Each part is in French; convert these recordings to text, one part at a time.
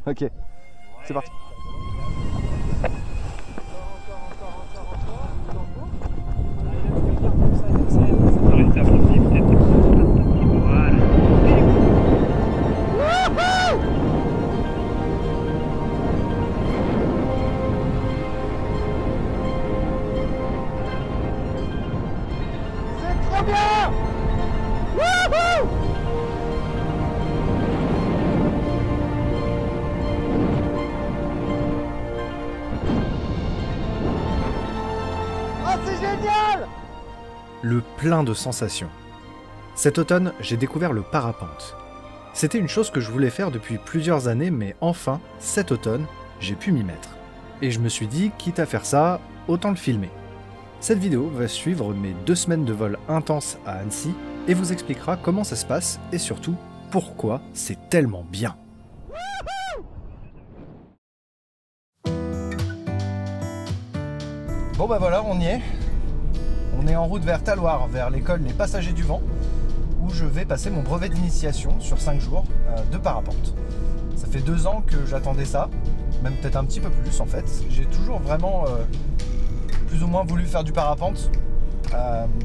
Ok, c'est parti. Le plein de sensations. Cet automne, j'ai découvert le parapente. C'était une chose que je voulais faire depuis plusieurs années, mais enfin, cet automne, j'ai pu m'y mettre. Et je me suis dit, quitte à faire ça, autant le filmer. Cette vidéo va suivre mes 2 semaines de vol intense à Annecy et vous expliquera comment ça se passe et surtout pourquoi c'est tellement bien. Bon bah voilà, on y est. On est en route vers Talloires, vers l'école Les Passagers du Vent, où je vais passer mon brevet d'initiation sur 5 jours de parapente. Ça fait 2 ans que j'attendais ça, même peut-être un petit peu plus en fait. J'ai toujours vraiment plus ou moins voulu faire du parapente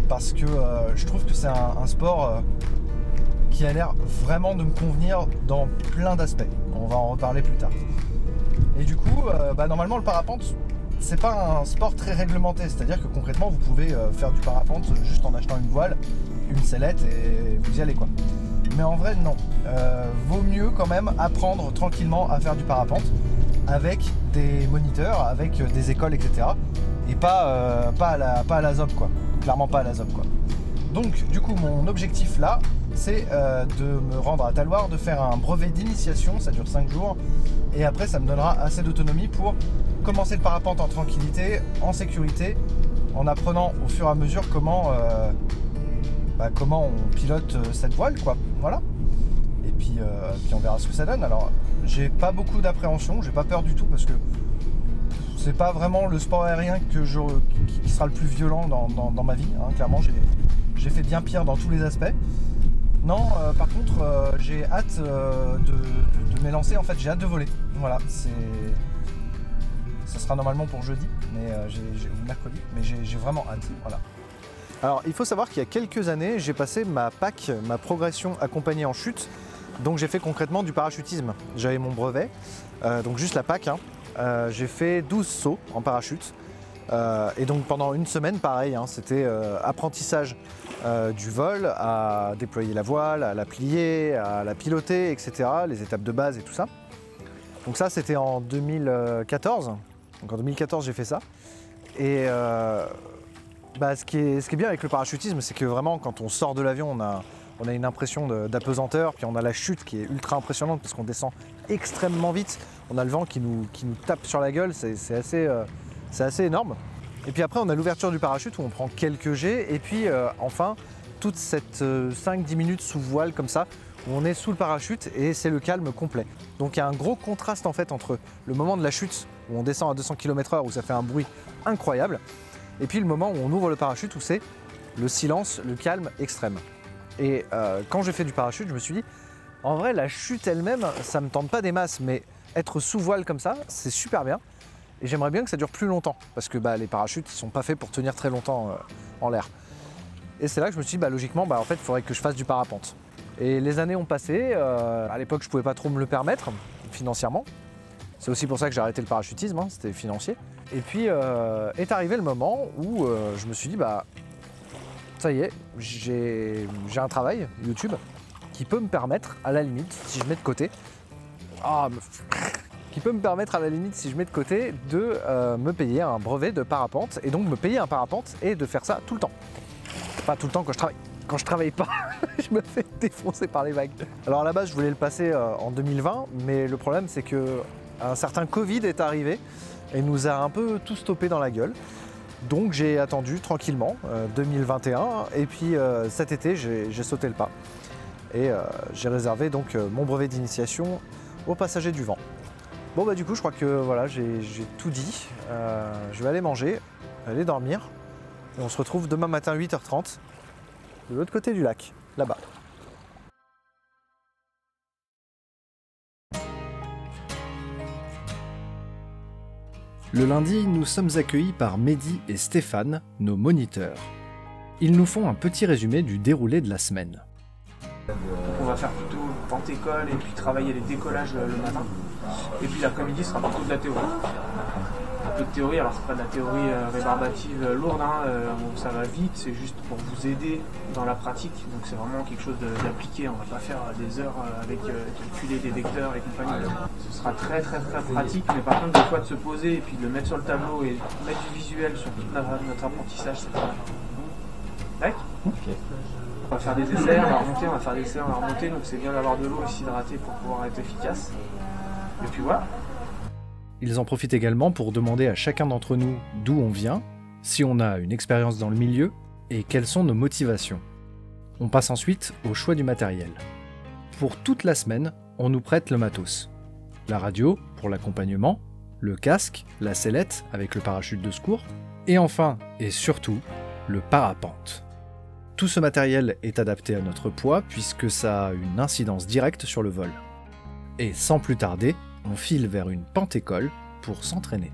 parce que je trouve que c'est un sport qui a l'air vraiment de me convenir dans plein d'aspects. On va en reparler plus tard. Et du coup, normalement le parapente, c'est pas un sport très réglementé, c'est-à-dire que concrètement vous pouvez faire du parapente juste en achetant une voile, une sellette et vous y allez quoi. Mais en vrai non, vaut mieux quand même apprendre tranquillement à faire du parapente avec des moniteurs, avec des écoles etc. Et pas à la ZOP quoi, clairement pas à la ZOP quoi. Donc du coup mon objectif là c'est de me rendre à Talloires, de faire un brevet d'initiation, ça dure 5 jours et après ça me donnera assez d'autonomie pour commencer le parapente en tranquillité, en sécurité, en apprenant au fur et à mesure comment on pilote cette voile quoi, voilà. Et puis on verra ce que ça donne. Alors j'ai pas beaucoup d'appréhension, j'ai pas peur du tout parce que c'est pas vraiment le sport aérien qui sera le plus violent dans ma vie, hein. Clairement j'ai fait bien pire dans tous les aspects. Non, par contre j'ai hâte de m'élancer, en fait j'ai hâte de voler, voilà, ça sera normalement pour jeudi, mais ou mercredi, mais j'ai vraiment hâte, voilà. Alors il faut savoir qu'il y a quelques années, j'ai passé ma PAC, ma progression accompagnée en chute, donc j'ai fait concrètement du parachutisme. J'avais mon brevet, donc juste la PAC, hein. J'ai fait 12 sauts en parachute, et donc pendant une semaine pareil, hein, c'était apprentissage du vol, à déployer la voile, à la plier, à la piloter, etc., les étapes de base et tout ça. Donc ça c'était en 2014, donc en 2014 j'ai fait ça, et ce qui est bien avec le parachutisme, c'est que vraiment quand on sort de l'avion, on a une impression d'apesanteur, puis on a la chute qui est ultra impressionnante parce qu'on descend extrêmement vite, on a le vent qui nous tape sur la gueule, c'est assez énorme. Et puis après on a l'ouverture du parachute où on prend quelques jets, et puis enfin toute cette 5-10 minutes sous voile comme ça, où on est sous le parachute et c'est le calme complet. Donc il y a un gros contraste en fait entre le moment de la chute où on descend à 200 km/h où ça fait un bruit incroyable, et puis le moment où on ouvre le parachute où c'est le silence, le calme extrême. Et quand j'ai fait du parachute, je me suis dit, en vrai la chute elle-même, ça me tente pas des masses, mais être sous voile comme ça, c'est super bien. Et j'aimerais bien que ça dure plus longtemps, parce que les parachutes, ils sont pas faits pour tenir très longtemps en l'air. Et c'est là que je me suis dit, logiquement, en fait, il faudrait que je fasse du parapente. Et les années ont passé, à l'époque, je pouvais pas trop me le permettre, financièrement. C'est aussi pour ça que j'ai arrêté le parachutisme, hein, c'était financier. Et puis, est arrivé le moment où je me suis dit, ça y est, j'ai un travail, YouTube, qui peut me permettre, à la limite, si je mets de côté, qui peut me permettre à la limite, si je mets de côté, de me payer un brevet de parapente, et donc me payer un parapente et de faire ça tout le temps. Pas tout le temps quand je travaille. Quand je travaille pas, je me fais défoncer par les vagues. Alors à la base, je voulais le passer en 2020, mais le problème c'est que un certain Covid est arrivé et nous a un peu tout stoppé dans la gueule. Donc j'ai attendu tranquillement 2021, et puis cet été j'ai sauté le pas. Et j'ai réservé donc mon brevet d'initiation aux Passagers du Vent. Bon du coup je crois que voilà, j'ai tout dit. Je vais aller manger, aller dormir. Et on se retrouve demain matin 8h30 de l'autre côté du lac, là-bas. Le lundi, nous sommes accueillis par Mehdi et Stéphane, nos moniteurs. Ils nous font un petit résumé du déroulé de la semaine. On va faire plutôt pente-école et puis travailler les décollages le matin. Et puis l'après-midi sera plutôt de la théorie. Un peu de théorie, alors c'est pas de la théorie rébarbative lourde, où ça va vite, c'est juste pour vous aider dans la pratique. Donc c'est vraiment quelque chose d'appliqué, on va pas faire des heures avec calculer des vecteurs et compagnie. Ce sera très pratique, mais par contre des fois de se poser et puis de le mettre sur le tableau et mettre du visuel sur tout notre apprentissage, c'est pas mal. D'accord. Okay. On va faire des essais, on va remonter, donc c'est bien d'avoir de l'eau et s'hydrater pour pouvoir être efficace. Et puis voilà. Ils en profitent également pour demander à chacun d'entre nous d'où on vient, si on a une expérience dans le milieu et quelles sont nos motivations. On passe ensuite au choix du matériel. Pour toute la semaine, on nous prête le matos. La radio pour l'accompagnement, le casque, la sellette avec le parachute de secours, et enfin, et surtout, le parapente. Tout ce matériel est adapté à notre poids puisque ça a une incidence directe sur le vol. Et sans plus tarder, on file vers une pente-école pour s'entraîner.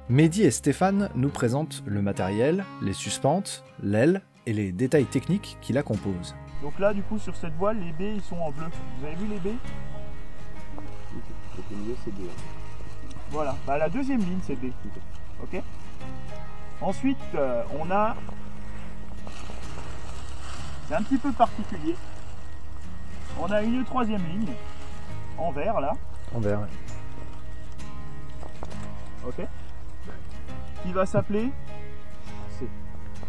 Mehdi et Stéphane nous présentent le matériel, les suspentes, l'aile et les détails techniques qui la composent. Donc là, du coup, sur cette voile, les baies ils sont en bleu. Vous avez vu les baies? Le milieu, c'est B. Voilà, bah, la deuxième ligne, c'est B. Ok. Ensuite, on a... C'est un petit peu particulier. On a une troisième ligne, en vert là. En vert, ouais. Ok. Qui va s'appeler C.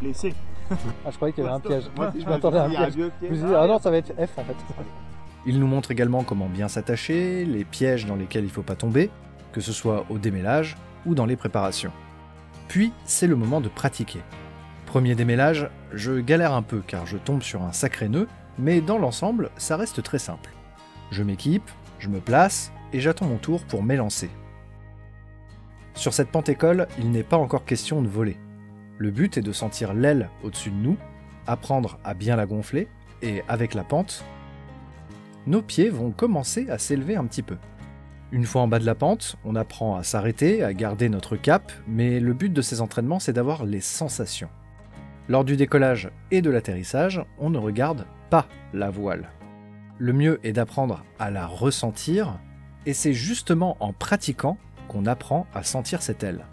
Les C. Ah, je croyais qu'il y avait un piège. Ouais, je m'attendais à un piège. Je me suis dit, ah non, ça va être F en fait. Il nous montre également comment bien s'attacher, les pièges dans lesquels il ne faut pas tomber, que ce soit au démêlage ou dans les préparations. Puis, c'est le moment de pratiquer. Premier démêlage, je galère un peu car je tombe sur un sacré nœud, mais dans l'ensemble, ça reste très simple. Je m'équipe, je me place et j'attends mon tour pour m'élancer. Sur cette pente-école, il n'est pas encore question de voler. Le but est de sentir l'aile au-dessus de nous, apprendre à bien la gonfler, et avec la pente, nos pieds vont commencer à s'élever un petit peu. Une fois en bas de la pente, on apprend à s'arrêter, à garder notre cap, mais le but de ces entraînements, c'est d'avoir les sensations. Lors du décollage et de l'atterrissage, on ne regarde pas la voile. Le mieux est d'apprendre à la ressentir, et c'est justement en pratiquant qu'on apprend à sentir cette aile.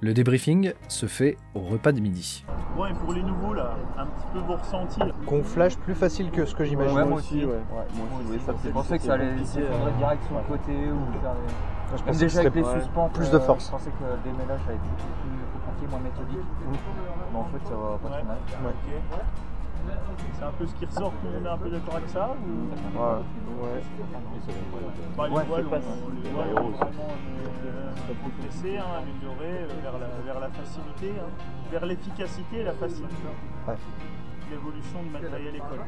Le débriefing se fait au repas de midi. Bon, et pour les nouveaux là, un petit peu vos ressentis. Gonflage plus facile que ce que j'imaginais. Ouais, moi aussi. Je pensais que ça allait s'effondrer direct sur le côté ou faire des... Je pensais déjà avec les suspens, plus de force. Je pensais que le démêlage allait être plus compliqué, moins méthodique. Mais en fait, ça va pas trop mal. Okay. C'est un peu ce qui ressort, tout le monde est un peu d'accord avec ça ou... Ouais. Bah, les voiles, on vraiment progresser, améliorer vers la facilité, vers l'efficacité et la facilité. Ouais. L'évolution du matériel école.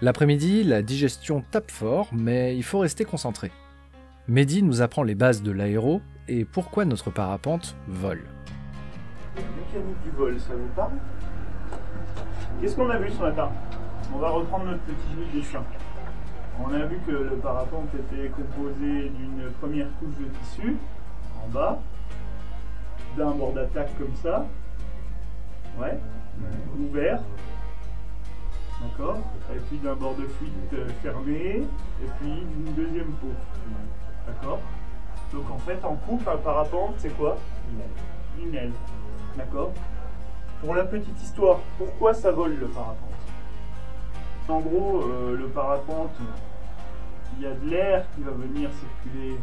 L'après-midi, la digestion tape fort, mais il faut rester concentré. Mehdi nous apprend les bases de l'aéro et pourquoi notre parapente vole. La mécanique du vol, ça vous parle? Qu'est-ce qu'on a vu ce matin? On va reprendre notre petit dessin. On a vu que le parapente était composé d'une première couche de tissu, en bas, d'un bord d'attaque comme ça, ouais, ouvert, d'accord, et puis d'un bord de fuite fermé, et puis une deuxième peau, d'accord. Donc en fait, en coupe, un parapente, c'est quoi? Une aile, d'accord. Pour la petite histoire, pourquoi ça vole le parapente? En gros, le parapente, il y a de l'air qui va venir circuler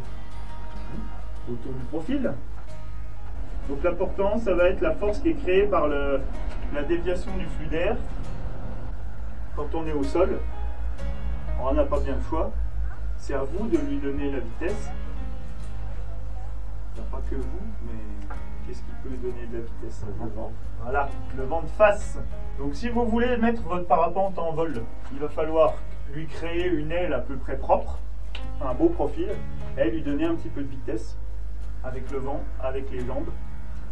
autour du profil. Donc l'important, ça va être la force qui est créée par la déviation du flux d'air quand on est au sol. Alors, on n'a pas bien le choix. C'est à vous de lui donner la vitesse. Il n'y a pas que vous, mais qu'est-ce qui peut donner de la vitesse? Le vent. Voilà, le vent de face. Donc si vous voulez mettre votre parapente en vol, il va falloir lui créer une aile à peu près propre, un beau profil, et lui donner un petit peu de vitesse avec le vent, avec les jambes,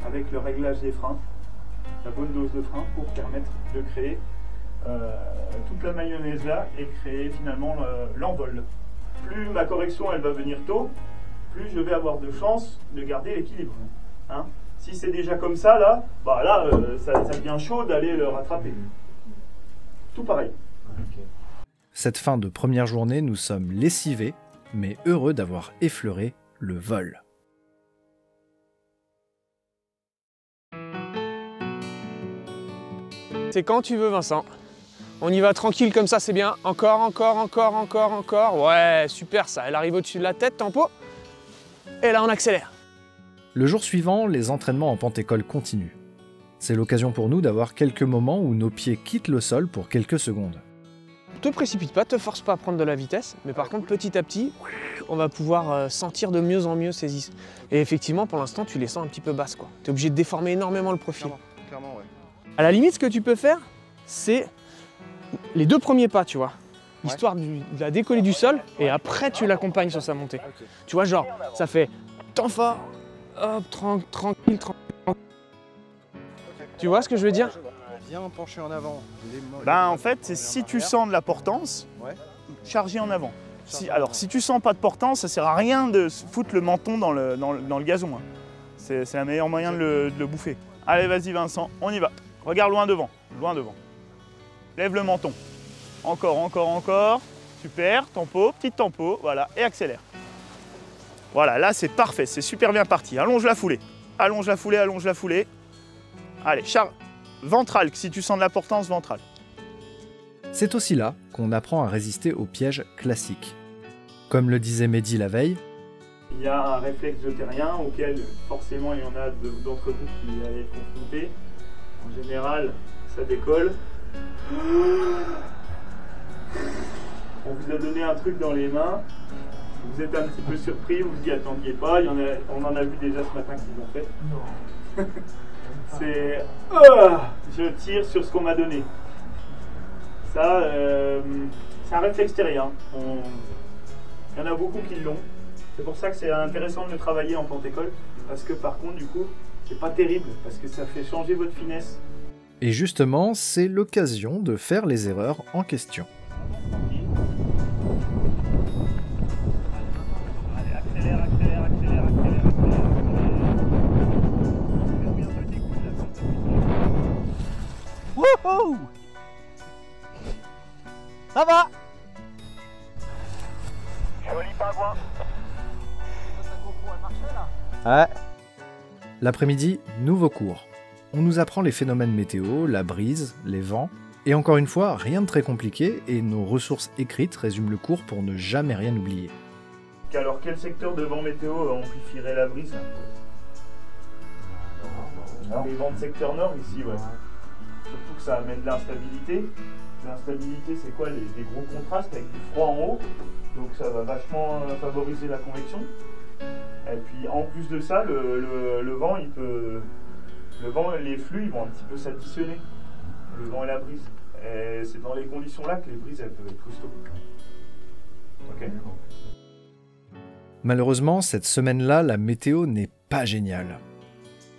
avec le réglage des freins, la bonne dose de frein pour permettre de créer toute la mayonnaise là et créer finalement l'envol. Plus ma correction elle va venir tôt, plus je vais avoir de chances de garder l'équilibre. Hein? Si c'est déjà comme ça, là, bah là ça devient chaud d'aller le rattraper. Tout pareil. Cette fin de première journée, nous sommes lessivés, mais heureux d'avoir effleuré le vol. C'est quand tu veux, Vincent. On y va tranquille comme ça, c'est bien. Encore, encore, encore, encore, encore. Ouais, super ça. Elle arrive au-dessus de la tête, tempo. Et là, on accélère. Le jour suivant, les entraînements en pente-école continuent. C'est l'occasion pour nous d'avoir quelques moments où nos pieds quittent le sol pour quelques secondes. Te précipite pas, te force pas à prendre de la vitesse, mais par contre, petit à petit, on va pouvoir sentir de mieux en mieux ces is. Et effectivement, pour l'instant, tu les sens un petit peu basses, quoi. Tu es obligé de déformer énormément le profil. Clairement, ouais. À la limite, ce que tu peux faire, c'est les 2 premiers pas, tu vois. Histoire de la décoller du sol, et après, tu l'accompagnes sur sa montée. Okay. Tu vois, genre, ça fait temps fort, hop, tranquille, tranquille. Okay. Tu vois ce que je veux dire? Bien pencher en avant. En fait, c'est si tu sens de la portance, charger en avant. Si tu sens pas de portance, ça sert à rien de foutre le menton dans le gazon. Hein. C'est le meilleur moyen de le bouffer. Allez, vas-y Vincent, on y va. Regarde loin devant, loin devant. Lève le menton. Encore, encore, encore. Super, tempo, petite tempo, voilà, et accélère. Voilà, là c'est parfait, c'est super bien parti. Allonge la foulée. Allonge la foulée, allonge la foulée. Allez, ventrale, si tu sens de la portance, ventrale. C'est aussi là qu'on apprend à résister aux pièges classiques. Comme le disait Mehdi la veille, il y a un réflexe jotérien auquel forcément il y en a d'entre vous qui allez être confrontés. En général, ça décolle. On vous a donné un truc dans les mains. Vous êtes un petit peu surpris, vous y attendiez pas. On en a vu déjà ce matin qu'ils l'ont fait. Non. C'est je tire sur ce qu'on m'a donné. Ça, c'est un réflexe terrien. Il y en a beaucoup qui l'ont. C'est pour ça que c'est intéressant de le travailler en pente-école. Parce que par contre, du coup, c'est pas terrible. Parce que ça fait changer votre finesse. Et justement, c'est l'occasion de faire les erreurs en question. Allez, accélère, accélère, accélère, accélère. Wouhou! Ça va! Joli pingouin. Ouais. L'après-midi, nouveau cours. On nous apprend les phénomènes météo, la brise, les vents, et encore une fois, rien de très compliqué, et nos ressources écrites résument le cours pour ne jamais rien oublier. Alors quel secteur de vent météo amplifierait la brise? Les vents de secteur nord ici, ouais. Surtout que ça amène de l'instabilité. L'instabilité, c'est quoi? Des gros contrastes avec du froid en haut, donc ça va vachement favoriser la convection. Et puis en plus de ça, le vent, les flux, ils vont un petit peu s'additionner. Le vent et la brise. Et c'est dans les conditions là que les brises, elles peuvent être costauds. Ok. Malheureusement, cette semaine-là, la météo n'est pas géniale.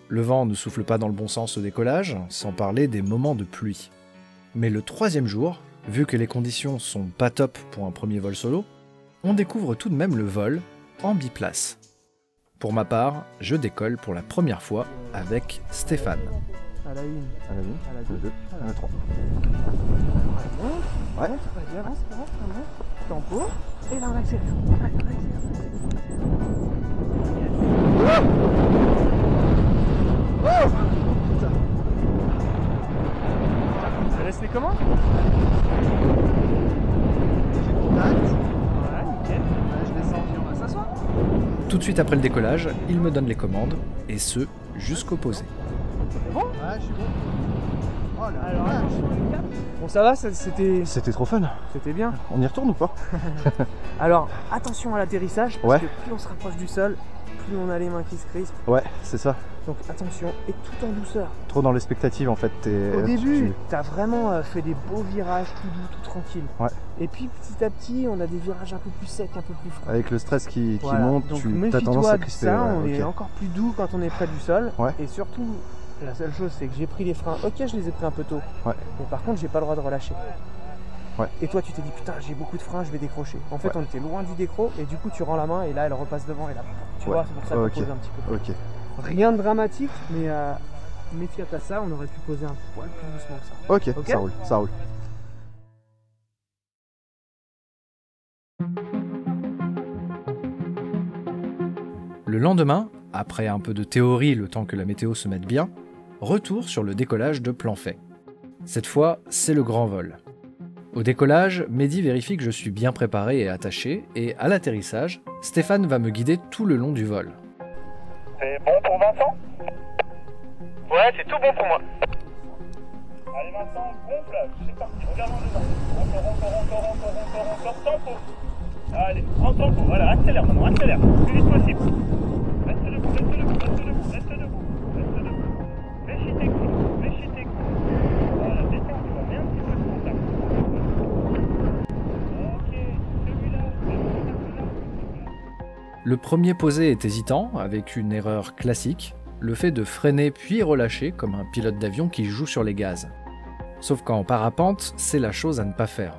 Le vent ne souffle pas dans le bon sens au décollage, sans parler des moments de pluie. Mais le 3e jour, vu que les conditions sont pas top pour un premier vol solo, on découvre tout de même le vol en biplace. Pour ma part, je décolle pour la première fois avec Stéphane. À la 1, à la 2, à la 2, à la 3. Ouais, vas-y, avance, tempo, et là on accélère. Ça laisse les commandes? Ouais, nickel. Je descends, puis on va s'asseoir. Tout de suite après le décollage, il me donne les commandes, et ce, jusqu'au posé. C'est bon? Ouais, je suis bon. Oh là alors, là. Bon, ça va, c'était trop fun. C'était bien. On y retourne ou pas? Alors, attention à l'atterrissage, parce Ouais. que plus on se rapproche du sol, plus on a les mains qui se crispent. Ouais, c'est ça. Donc attention, et tout en douceur. Trop dans l'expectative en fait. Au début, t'as vraiment fait des beaux virages tout doux, tout tranquille. Ouais. Et puis petit à petit, on a des virages un peu plus secs, un peu plus froids. Avec le stress qui Voilà. monte, donc, tu as tendance à méfie-toi de crisper. ça, Ouais, on est ok. encore plus doux quand on est près du sol. Ouais. Et surtout, la seule chose, c'est que j'ai pris les freins. Ok, je les ai pris un peu tôt. Ouais. Mais par contre, j'ai pas le droit de relâcher. Ouais. Et toi, tu t'es dit, putain, j'ai beaucoup de freins, je vais décrocher. En fait, Ouais. on était loin du décro, et du coup, tu rends la main, et là, elle repasse devant, et là, Ouais. vois, c'est pour ça qu'on Ok. pose un petit peu. Ok. Rien de dramatique, mais méfiat à ça, on aurait pu poser un poil plus doucement que ça. Ok, Ok. ça roule, ça roule. Le lendemain, après un peu de théorie le temps que la météo se mette bien, retour sur le décollage de Planfait. Cette fois, c'est le grand vol. Au décollage, Mehdi vérifie que je suis bien préparé et attaché, et à l'atterrissage, Stéphane va me guider tout le long du vol. C'est bon pour Vincent? Ouais, c'est tout bon pour moi. Allez Vincent, gonfle, c'est parti, regarde en dedans. Encore, tempo. Allez, en tempo, voilà, accélère maintenant, accélère, le plus vite possible. Reste debout. Réchis tes coudes. Voilà, détends-toi, mets un petit peu de contact. Ok, celui-là. Le premier posé est hésitant, avec une erreur classique, le fait de freiner puis relâcher comme un pilote d'avion qui joue sur les gaz. Sauf qu'en parapente, c'est la chose à ne pas faire.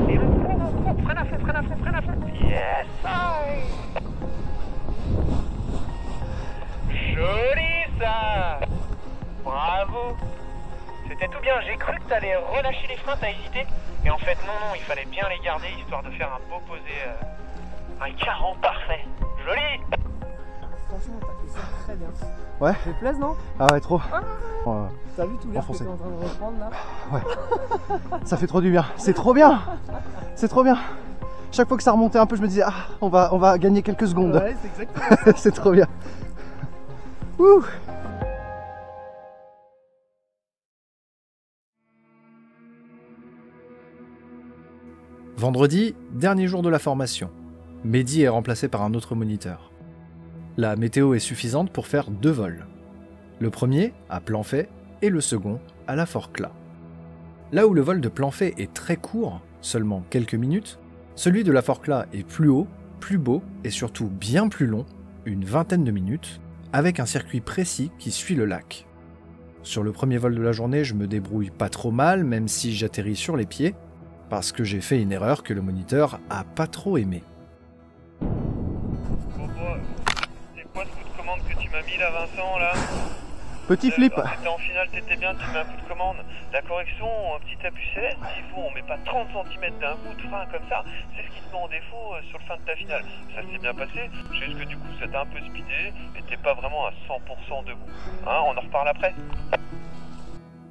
Et on freine à fond. Yes! Joli ça! Bravo! C'était tout bien, j'ai cru que t'allais relâcher les freins, t'as hésité. Et en fait non, il fallait bien les garder histoire de faire un beau posé, un 40 parfait. Joli! Franchement, t'as fait ça très bien. Ouais. Ça te plaise, non? Ah ouais, trop. T'as vu tout l'air que Enfoncé. t'es en train de reprendre là? Ça fait trop du bien. C'est trop bien. C'est trop bien. Chaque fois que ça remontait un peu, je me disais, ah, on va gagner quelques secondes. Ouais, c'est exactement ça. C'est trop bien. Ouh. Vendredi, dernier jour de la formation. Mehdi est remplacé par un autre moniteur. La météo est suffisante pour faire 2 vols. Le premier, à Planfait, et le second, à la Forclaz. Là où le vol de Planfait est très court, seulement quelques minutes, celui de la Forclaz est plus haut, plus beau et surtout bien plus long, une vingtaine de minutes, avec un circuit précis qui suit le lac. Sur le premier vol de la journée, je me débrouille pas trop mal, même si j'atterris sur les pieds, parce que j'ai fait une erreur que le moniteur a pas trop aimé. C'est quoi ce coup de commande que tu m'as mis là, Vincent, là? Petit flip. T'étais en finale, t'étais bien, tu mets un coup de commande. La correction, un petit appui céleste, s'il faut, on met pas 30 cm d'un coup de frein comme ça. C'est ce qui te met en défaut sur le fin de ta finale. Ça s'est bien passé, juste que du coup ça t'a un peu speedé et t'es pas vraiment à 100% debout. Hein, on en reparle après.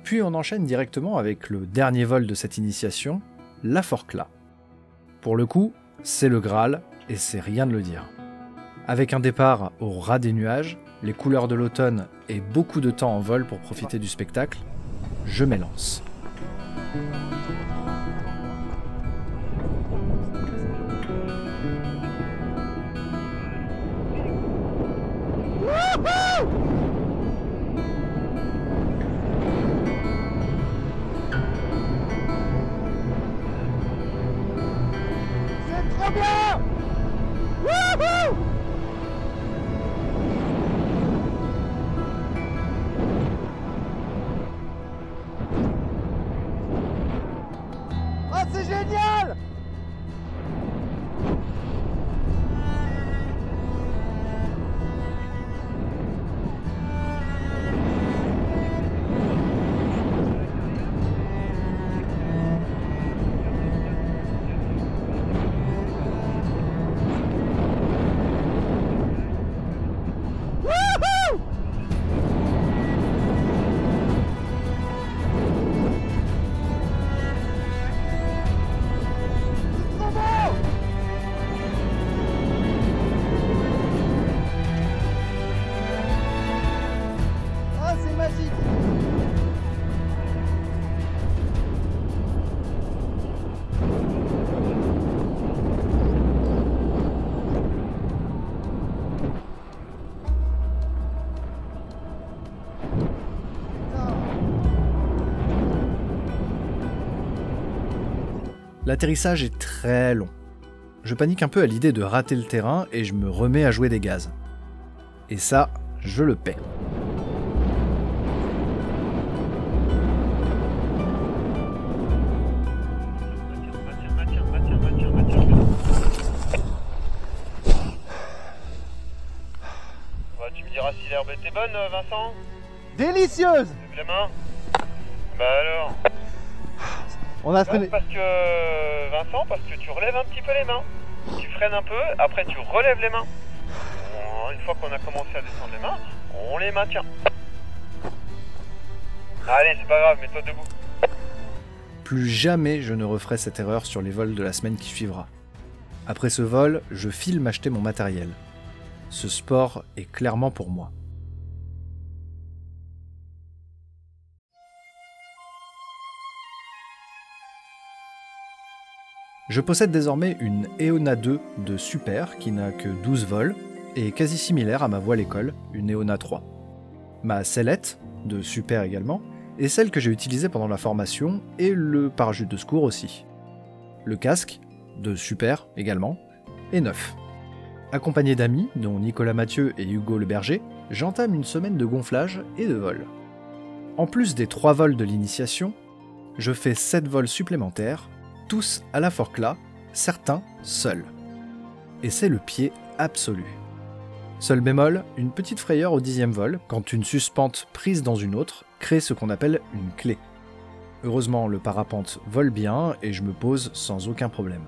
Puis on enchaîne directement avec le dernier vol de cette initiation, la Forclaz. Pour le coup, c'est le Graal, et c'est rien de le dire. Avec un départ au ras des nuages, les couleurs de l'automne et beaucoup de temps en vol pour profiter du spectacle, je m'élance. Ah, c'est génial! Ah, c'est magique! L'atterrissage est très long. Je panique un peu à l'idée de rater le terrain et je me remets à jouer des gaz. Et ça, je le paie. Ah, si l'herbe était bonne, Vincent? Délicieuse. Lève les mains. Bah alors? On a Ouais, freiné. parce que, Vincent, parce que tu relèves un petit peu les mains. Tu freines un peu, après tu relèves les mains. Une fois qu'on a commencé à descendre les mains, on les maintient. Allez, c'est pas grave, mets-toi debout. Plus jamais je ne referai cette erreur sur les vols de la semaine qui suivra. Après ce vol, je file m'acheter mon matériel. Ce sport est clairement pour moi. Je possède désormais une Eona 2 de Super qui n'a que 12 vols et quasi similaire à ma voile école, une Eona 3. Ma sellette, de Super également, est celle que j'ai utilisée pendant la formation et le parachute de secours aussi. Le casque, de Super également, est neuf. Accompagné d'amis, dont Nicolas Mathieu et Hugo Le Berger, j'entame une semaine de gonflage et de vol. En plus des 3 vols de l'initiation, je fais 7 vols supplémentaires, tous à la forclaz, certains seuls. Et c'est le pied absolu. Seul bémol, une petite frayeur au 10e vol, quand une suspente prise dans une autre crée ce qu'on appelle une clé. Heureusement, le parapente vole bien et je me pose sans aucun problème.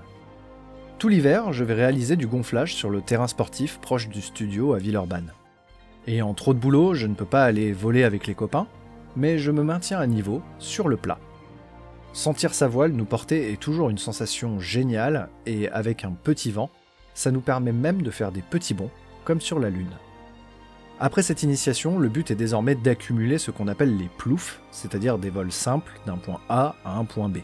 Tout l'hiver, je vais réaliser du gonflage sur le terrain sportif proche du studio à Villeurbanne. Ayant trop de boulot, je ne peux pas aller voler avec les copains, mais je me maintiens à niveau, sur le plat. Sentir sa voile nous porter est toujours une sensation géniale et avec un petit vent, ça nous permet même de faire des petits bonds, comme sur la Lune. Après cette initiation, le but est désormais d'accumuler ce qu'on appelle les ploufs, c'est-à-dire des vols simples d'un point A à un point B.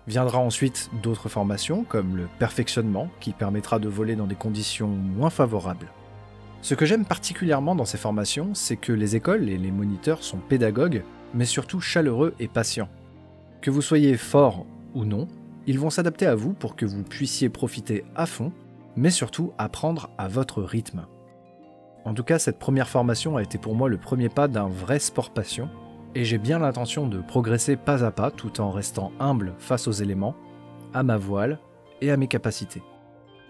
Viendra ensuite d'autres formations, comme le perfectionnement, qui permettra de voler dans des conditions moins favorables. Ce que j'aime particulièrement dans ces formations, c'est que les écoles et les moniteurs sont pédagogues, mais surtout chaleureux et patients. Que vous soyez fort ou non, ils vont s'adapter à vous pour que vous puissiez profiter à fond, mais surtout apprendre à votre rythme. En tout cas, cette première formation a été pour moi le premier pas d'un vrai sport passion, et j'ai bien l'intention de progresser pas à pas tout en restant humble face aux éléments, à ma voile et à mes capacités.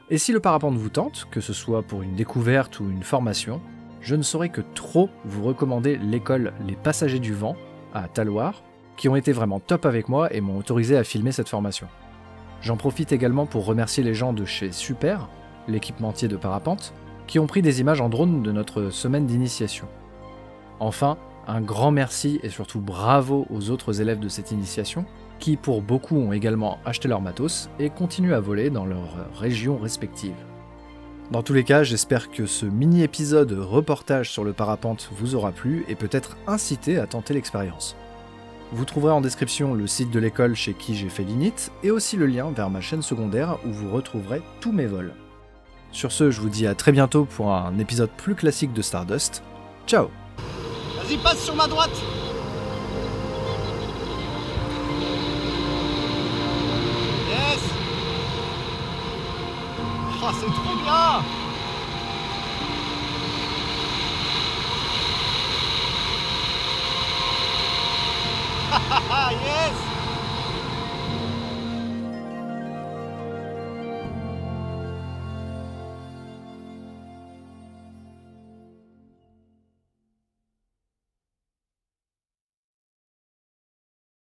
Et si le parapente vous tente, que ce soit pour une découverte ou une formation, je ne saurais que trop vous recommander l'école Les Passagers du Vent à Talloires, qui ont été vraiment top avec moi et m'ont autorisé à filmer cette formation. J'en profite également pour remercier les gens de chez Super, l'équipementier de parapente, qui ont pris des images en drone de notre semaine d'initiation. Enfin, un grand merci et surtout bravo aux autres élèves de cette initiation, qui pour beaucoup ont également acheté leur matos et continuent à voler dans leurs régions respectives. Dans tous les cas, j'espère que ce mini-épisode reportage sur le parapente vous aura plu et peut-être incité à tenter l'expérience. Vous trouverez en description le site de l'école chez qui j'ai fait l'init et aussi le lien vers ma chaîne secondaire où vous retrouverez tous mes vols. Sur ce, je vous dis à très bientôt pour un épisode plus classique de Stardust. Ciao! Vas-y, passe sur ma droite. Yes. Oh, c'est trop bien.